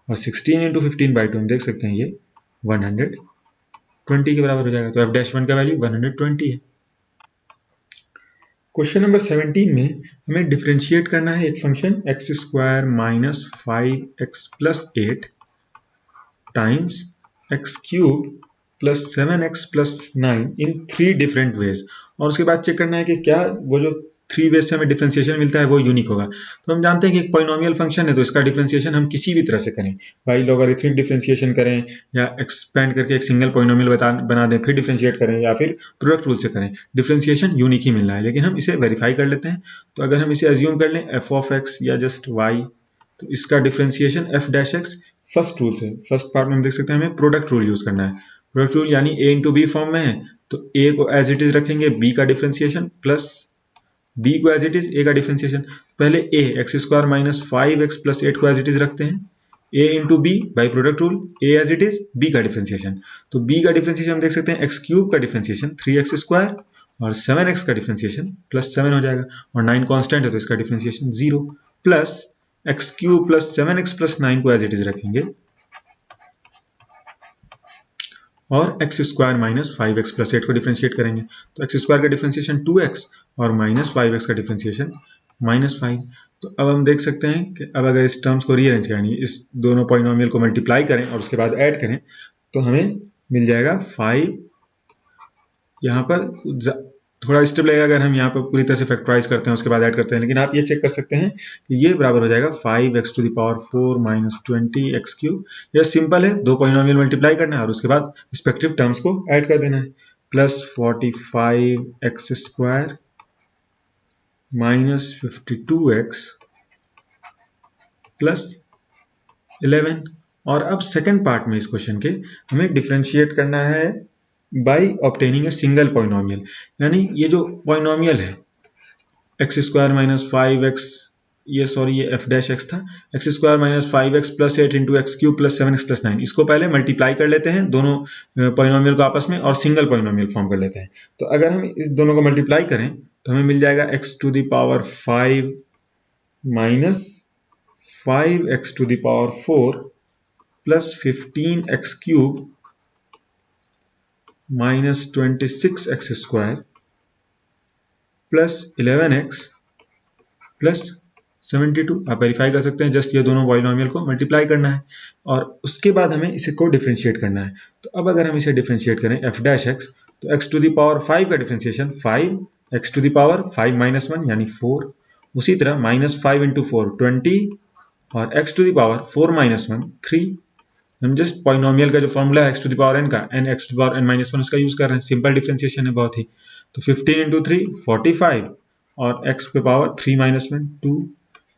और 16 इंटू 15/2 हम देख सकते हैं ये 120 के बराबर हो जाएगा, तो f'1 का वैल्यू 120 है। क्वेश्चन नंबर 17 में हमें डिफरेंशिएट करना है एक function x² minus 5x plus 8 times x³ plus 7x plus 9 इन 3 डिफरेंट वेज, और उसके बाद चेक करना है कि क्या वो जो 3 वेज से हमें डिफरेंशिएशन मिलता है वो यूनिक होगा। तो हम जानते हैं कि एक पॉलिनोमियल फंक्शन है तो इसका डिफरेंशिएशन हम किसी भी तरह से करें, बाई लॉगरिथमिक डिफरेंशिएशन करें या एक्सपेंड करके एक सिंगल पॉलिनोमियल बना दें फिर डिफरेंशिएट करें या फिर प्रोडक्ट रूल से करें, डिफरेंशिएशन यूनिक ही मिल रहा है। लेकिन हम इसे वेरीफाई कर लेते हैं, तो अगर हम इसे एज्यूम कर लें f(x) या जस्ट y, तो इसका डिफरेंशिएशन f'(x) फर्स्ट रूल से, फर्स्ट पार्ट में हम देख सकते हैं हमें प्रोडक्ट रूल यूज करना है। प्रोडक्ट रूल यानी a इंटू बी फॉर्म में है तो a को एज इट इज रखेंगे, b का डिफरेंशिएशन प्लस b को एज इट इज a का डिफरेंशिएशन, पहले a x² minus 5x plus 8 को एज इट इज रखते हैं, a into b by product rule a as it is b का differentiation, तो b का डिफरेंशिएशन हम देख सकते हैं x³ का डिफरेंशिएशन 3x² और 7x का डिफरेंशिएशन प्लस 7 हो जाएगा, और 9 कांस्टेंट है तो इसका differentiation 0 plus x³ plus 7x plus 9 को एज इट इज रखेंगे और x² माइनस 5x प्लस 8 को डिफरेंशिएट करेंगे, तो x² का डिफरेंशिएशन 2x और माइनस 5x का डिफरेंशिएशन -5। तो अब हम देख सकते हैं कि अब अगर इस टर्म्स को रीअरेंज करें, इस दोनों पॉलिनोमियल को मल्टीप्लाई करें और उसके बाद ऐड करें, तो हमें मिल जाएगा 5। यहाँ पर थोड़ा स्टेप लगेगा अगर हम यहाँ पर पूरी तरह से फैक्टराइज करते हैं उसके बाद ऐड करते हैं, लेकिन आप ये चेक कर सकते हैं कि ये बराबर हो जाएगा 5x⁴ माइनस 20x³। यह सिंपल है, दो पॉलिनोमियल मल्टीप्लाई करना है और उसके बाद रिस्पेक्टिव टर्म्स को ऐड कर देना है। Plus 45x² minus 52x plus 11। और अब सेकेंड पार्ट में इस क्वेश्चन के हमें डिफ्रेंशिएट करना है by obtaining a single polynomial, यानी ये जो पॉलिनोमियल है x² माइनस 5x, ये f डैश x था, x² minus 5x plus 8 into x³ plus 7x plus 9, इसको पहले मल्टीप्लाई कर लेते हैं दोनों पॉलिनोमियल को आपस में और सिंगल पॉलिनोमियल फॉर्म कर लेते हैं। तो अगर हम इस दोनों को मल्टीप्लाई करें तो हमें मिल जाएगा x⁵ minus 5x⁴ plus 15x³ minus 26x² plus 11x plus 72। आप वेरीफाई कर सकते हैं, जस्ट ये दोनों पॉलिनोमियल को मल्टीप्लाई करना है और उसके बाद हमें इसे को डिफरेंशिएट करना है। तो अब अगर हम इसे डिफरेंशिएट करें f डैश x, तो x⁵ का डिफरेंशिएशन 5, x⁵ माइनस 1 यानी 4, उसी तरह माइनस 5 इंटू 4 20 और x⁴ माइनस 1 3। हम जस्ट पॉलिनोमियल का जो फॉर्मूला है x⁴n का n x⁴n माइनस 1 उसका यूज कर रहे हैं, सिंपल डिफरेंशिएशन है बहुत ही। तो 15 इंटू 3 45 और x⁴ 3 माइनस 1 2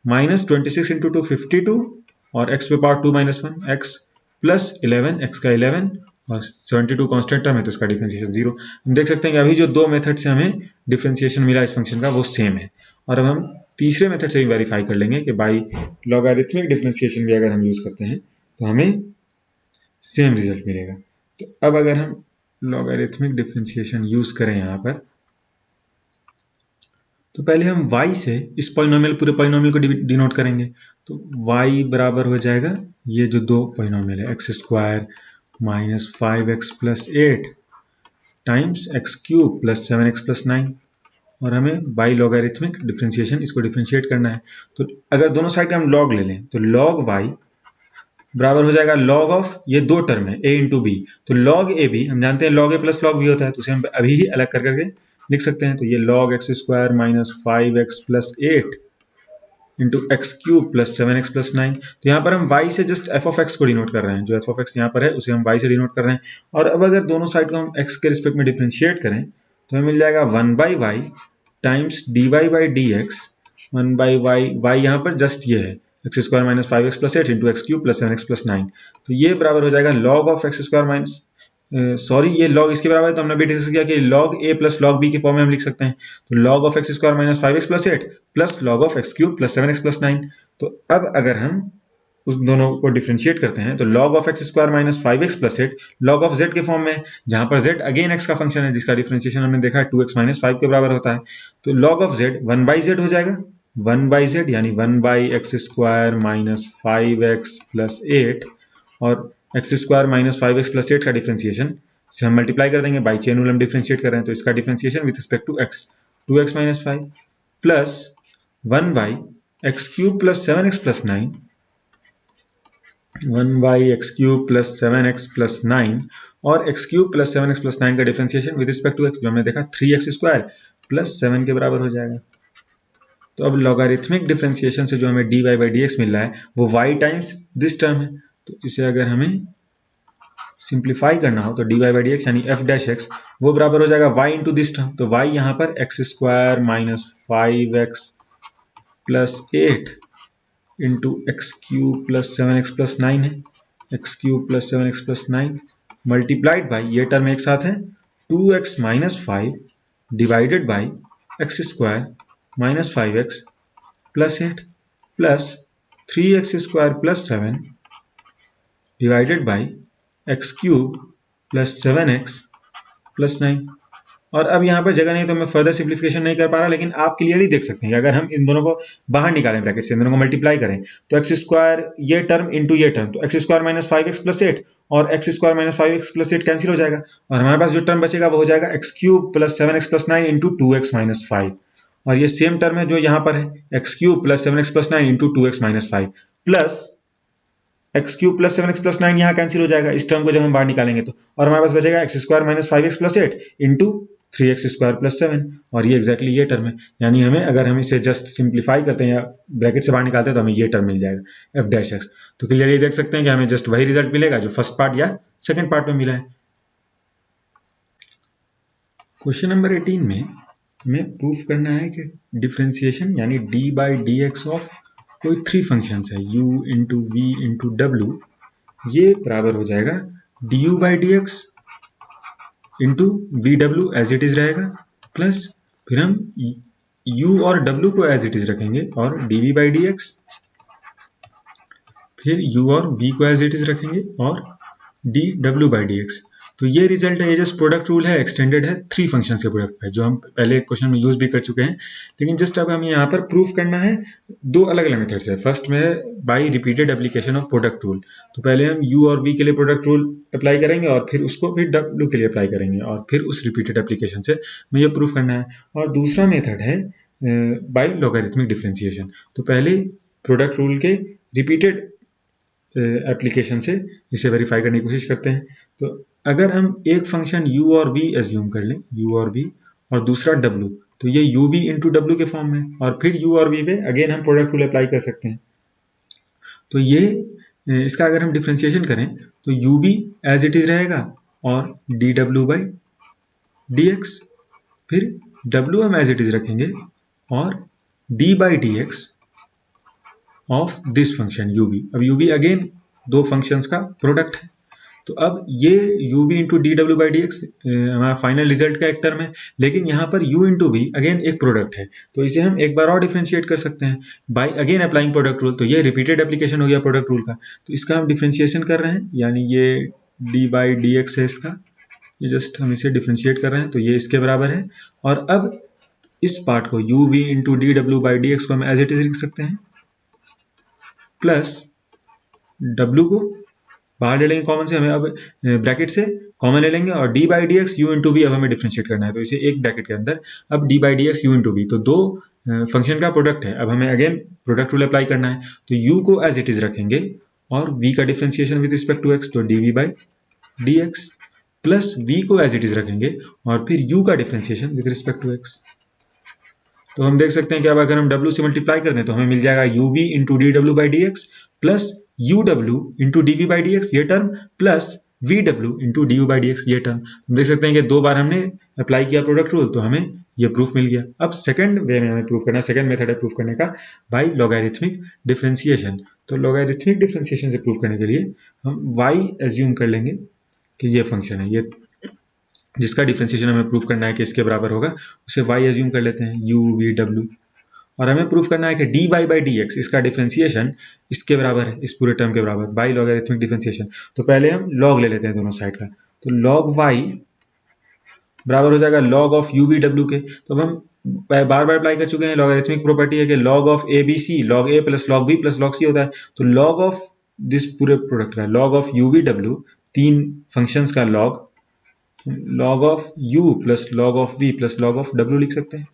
माइनस 26 इंटू 2 52 और x⁴ 2 minus 1 x plus 11 x का 11 और 72 कांस्टेंट टर्म है तो इसका डिफरेंशिएशन 0। हम देख सकते हैं कि अभी जो दो मेथड से हमें डिफरेंशिएशन मिला इस फंक्शन का वो सेम है। और अब हम तीसरे मेथड से भी वेरीफाई कर लेंगे कि बाई लॉगरिथमिक डिफरेंशिएशन भी अगर हम यूज करते हैं तो हमें सेम रिजल्ट मिलेगा। तो अब अगर हम लॉगरिथमिक डिफरेंशिएशन यूज करें यहाँ पर, तो पहले हम y से इस पॉलिनोमियल पूरे पॉलिनोमियल को डिनोट करेंगे। तो y बराबर हो जाएगा ये जो दो पॉलिनोमियल है x² minus 5x plus 8 times x³ plus 7x plus 9, और हमें बाई लॉगरिथमिक डिफरेंशिएशन इसको डिफरेंशिएट करना है। तो अगर दोनों साइड का हम लॉग ले लें तो log y बराबर हो जाएगा log ऑफ ये दो टर्म है a इंटू बी, तो log a b हम जानते हैं log a plus log b होता है, तो उसे हम अभी ही अलग कर करके लिख सकते हैं। तो ये log x² minus 5x plus 8 into x³ plus 7x plus 9। तो यहाँ पर हम y से जस्ट f ऑफ x को डिनोट कर रहे हैं, जो f ऑफ x यहाँ पर है उसे हम y से डिनोट कर रहे हैं। और अब अगर दोनों साइड को हम x के रिस्पेक्ट में डिफरेंशिएट करें तो हमें मिल जाएगा 1/y times dy by dx 1/y, y यहाँ पर जस्ट ये है x² minus 5x plus 8 into x³ plus 7x plus 9। तो ये बराबर हो जाएगा log ऑफ x² माइनस ये log इसके बराबर है, तो हमने अभी डिस्कस किया कि log a plus log b की फॉर्म में हम लिख सकते हैं। तो log of x² minus 5x plus 8 plus log of x³ plus 7x plus 9। तो अब अगर हम उस दोनों को डिफरेंशिएट करते हैं तो log of x² minus 5x plus 8 log of z के फॉर्म में, जहां पर z अगेन x का फंक्शन है जिसका डिफरेंशिएशन हमने देखा है 2x माइनस 5 के बराबर होता है। तो log ऑफ z 1/z हो जाएगा, 1/z यानी 1/x² माइनस 5x प्लस 8 और x² माइनस 5x प्लस 8 का डिफरेंशिएशन से हम मल्टीप्लाई कर देंगे, बाई चेन रूल हम डिफरेंशिएट कर रहे हैं तो इसका differentiation with respect to x 2x minus 5 plus 1/x³ plus 7x plus 9 1/x³ plus 7x plus 9 और x³ प्लस 7x प्लस 9 का differentiation with respect to x जो हमने देखा 3x² प्लस 7 के बराबर हो जाएगा। तो अब लॉगरिथमिक डिफरेंशिएशन से जो हमें dy बाई dx मिल रहा है वो y टाइम्स दिस टर्म है। तो इसे अगर हमें सिंप्लीफाई करना हो तो dy बाई dx यानी f डैश x वो बराबर हो जाएगा y इंटू दिस टर्म। तो y यहाँ पर x² minus 5x plus 8 into x³ plus 7x plus 9 है, x³ plus 7x plus 9 multiplied by ये टर्म एक साथ है 2x minus 5 divided by x² minus 5x plus 8 plus 3x² plus 7 divided by x³ plus 7x plus 9। और अब यहाँ पर जगह नहीं तो मैं फर्दर सिंप्लीफिकेशन नहीं कर पा रहा, लेकिन आप क्लियरली देख सकते हैं कि अगर हम इन दोनों को बाहर निकालें ब्रैकेट से, इन दोनों को मल्टीप्लाई करें तो x² ये टर्म इंटू ये टर्म, तो x² माइनस 5x प्लस 8 और x² minus 5x plus 8 cancel हो जाएगा और हमारे पास जो टर्म बचेगा वो हो जाएगा x³ plus 7x plus 9 into 2x minus 5। और ये सेम टर्म है जो यहाँ पर है, x cube plus 7x plus 9 into 2x minus 5 plus x cube plus 7x plus 9 यहाँ कैंसिल हो जाएगा इस टर्म को जब हम बाहर निकालेंगे तो, और हमारे पास बचेगा x square minus 5x plus 8 into 3x square plus 7, और ये एग्जैक्टली ये टर्म है। यानी हमें अगर हम इसे जस्ट सिंप्लीफाई करते हैं या ब्रैकेट से बाहर निकालते हैं तो हमें ये टर्म मिल जाएगा एफ डैश एक्स। तो क्लियरली देख सकते हैं कि हमें जस्ट वही रिजल्ट मिलेगा जो फर्स्ट पार्ट या सेकेंड पार्ट में मिला है। क्वेश्चन नंबर 18 में हमें प्रूफ करना है कि डिफरेंशिएशन यानी d by D x of कोई 3 फंक्शंस है u इंटू वी इंटू डब्ल्यू, ये बराबर हो जाएगा d u by D x into v डब्ल्यू एज इट इज रहेगा, प्लस फिर हम u और w को एज इट इज रखेंगे और d v by D x, फिर u और v को एज इट इज रखेंगे और d W by D x. तो ये रिजल्ट है, ये जस्ट प्रोडक्ट रूल है, एक्सटेंडेड है 3 फंक्शंस के प्रोडक्ट पे, जो हम पहले क्वेश्चन में यूज भी कर चुके हैं, लेकिन जस्ट अब हमें यहाँ पर प्रूफ करना है 2 अलग अलग मेथड्स है। फर्स्ट में है by repeated application of product rule, तो पहले हम u और v के लिए प्रोडक्ट रूल अप्लाई करेंगे और फिर उसको फिर w के लिए अप्लाई करेंगे और फिर उस रिपीटेड एप्लीकेशन से हमें ये प्रूफ करना है। और दूसरा मेथड है बाई लॉगरिथमिक डिफरेंशिएशन, तो पहले प्रोडक्ट रूल के रिपीटेड एप्लीकेशन से इसे वेरीफाई करने की कोशिश करते हैं। तो अगर हम एक फंक्शन u और v एज्यूम कर लें, u और v, और दूसरा w, तो ये u v इंटू डब्ल्यू के फॉर्म में, और फिर u और v पे अगेन हम प्रोडक्ट रूल अप्लाई कर सकते हैं। तो ये इसका अगर हम डिफ्रेंशिएशन करें तो u v as it is रहेगा और d W by D x, फिर w हम एज इट इज रखेंगे और d by D x of this function u v। अब u v अगेन 2 फंक्शंस का प्रोडक्ट है, तो अब ये u v into D W by D x हमारा फाइनल रिजल्ट का एक टर्म है, लेकिन यहाँ पर u इंटू वी अगेन एक प्रोडक्ट है, तो इसे हम एक बार और डिफ्रेंशिएट कर सकते हैं by again applying product rule. तो ये रिपीटेड एप्लीकेशन हो गया प्रोडक्ट रूल का, तो इसका हम डिफ्रेंशिएशन कर रहे हैं, यानी ये d बाई डी एक्स है इसका, ये जस्ट हम इसे डिफ्रेंशिएट कर रहे हैं, तो ये इसके बराबर है। और अब इस पार्ट को u v into D W by D x को हम एज इट इज लिख सकते हैं, प्लस w को बाहर ले लेंगे कॉमन से, हमें अब ब्रैकेट से कॉमन ले लेंगे, और d by D x u into v अब हमें डिफ्रेंशिएट करना है, तो इसे एक ब्रैकेट के अंदर अब d by D x u into v, तो 2 फंक्शन का प्रोडक्ट है। अब हमें अगेन प्रोडक्ट रूल अप्लाई करना है, तो u को एज इट इज रखेंगे और v का differentiation with respect to x, तो dv by D x, plus v को एज इट इज रखेंगे और फिर u का differentiation with respect to x। तो हम देख सकते हैं कि अब अगर हम w से मल्टीप्लाई कर दें तो हमें मिल जाएगा u v into D W by D x plus u w into d v by D x ये term, plus v w into d u by D x ये टर्म। हम देख सकते हैं कि 2 बार हमने अप्लाई किया प्रोडक्ट रूल, तो हमें ये प्रूफ मिल गया। अब सेकंड वे में हमें प्रूफ करना, सेकंड मेथड है प्रूफ करने का बाई लॉगरिथमिक डिफरेंशिएशन। तो लॉगरिथमिक डिफरेंशिएशन से प्रूफ करने के लिए हम y एज्यूम कर लेंगे कि ये फंक्शन है, ये जिसका डिफरेंशिएशन हमें प्रूफ करना है कि इसके बराबर होगा, उसे y एज्यूम कर लेते हैं u v w, और हमें प्रूफ करना है कि dy बाई डी एक्स इसका डिफरेंशिएशन इसके बराबर है, इस पूरे टर्म के बराबर, बाई लॉगरिथमिक डिफरेंशिएशन। तो पहले हम log ले लेते हैं दोनों साइड का, तो log y बराबर हो जाएगा log of u v w के। तो हम बार बार अप्लाई कर चुके हैं, लॉगरिथमिक प्रॉपर्टी है कि log of a b c log a plus log b plus log c होता है, तो log ऑफ दिस पूरे प्रोडक्ट का log of u v w 3 functions का log of u plus log of v plus log of w लिख सकते हैं।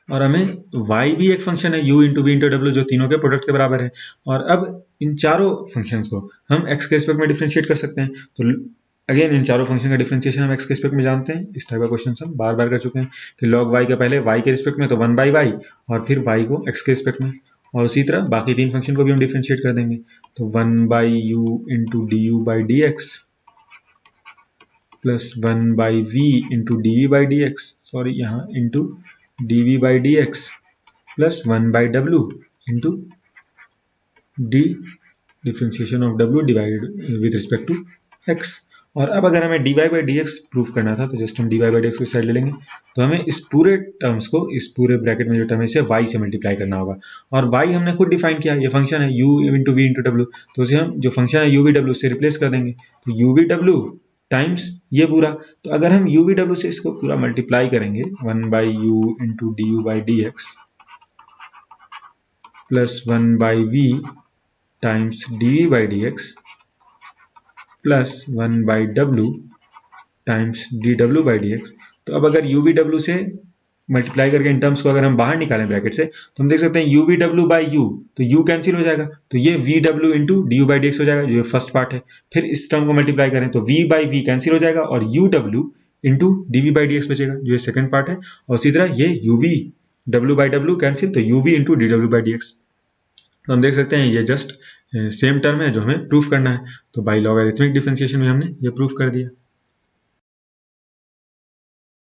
और हमें y भी एक फंक्शन है u इंटू वी इंटू डब्ल्यू जो तीनों के प्रोडक्ट के बराबर है, और अब इन चारों फंक्शंस को हम x के रिस्पेक्ट में डिफरेंशिएट कर सकते हैं। तो अगेन इन चारों फंक्शन का डिफरेंशिएशन हम x के रिस्पेक्ट में जानते हैं, इस टाइप का क्वेश्चन हम बार बार कर चुके हैं कि log y का पहले y के रिस्पेक्ट में तो 1 बाई y और फिर y को x के रिस्पेक्ट में, और उसी तरह बाकी 3 फंक्शन को भी हम डिफरेंशिएट कर देंगे, तो 1 by u into d u by D x plus 1 by v into d v by D x, sorry यहाँ into dv by D x plus 1 by डब्ल्यू into d differentiation of w divided with respect to x। और अब अगर हमें dy by D x proof करना था तो just हम dy बाई डी एक्स को साइड ले लेंगे, तो हमें इस पूरे टर्म्स को, इस पूरे ब्रैकेट में जो टर्म है इसे y से मल्टीप्लाई करना होगा, और y हमने खुद डिफाइन किया, ये फंक्शन है u into v into W, तो उसे हम जो फंक्शन है u v w से रिप्लेस कर देंगे, तो u v w टाइम्स ये पूरा। तो अगर हम u v w से इसको पूरा मल्टीप्लाई करेंगे 1 by u into d u by D x plus 1 by v times d v by D x plus 1 by w times d W by D x, तो अब अगर यू वी डब्ल्यू से multiply करके इन टर्म्स को अगर हम बाहर निकालें ब्रैकेट से तो हम देख सकते हैं you we W by you, तो यू कैंसिल हो जाएगा, तो ये V W into d u by D x हो जाएगा, जो ये फर्स्ट पार्ट है। फिर इस टर्म को मल्टीप्लाई करें तो वी बाई वी कैंसिल हो जाएगा और यू डब्ल्यू into d v by D x बचेगा, जो ये सेकंड पार्ट है। और इसी तरह ये U we W by W cancel, तो U V into D W by D x. तो हम देख सकते हैं ये जस्ट सेम टर्म है जो हमें प्रूफ करना है। तो बाई लॉगरिथमिक डिफरेंशिएशन में हमने ये प्रूफ कर दिया।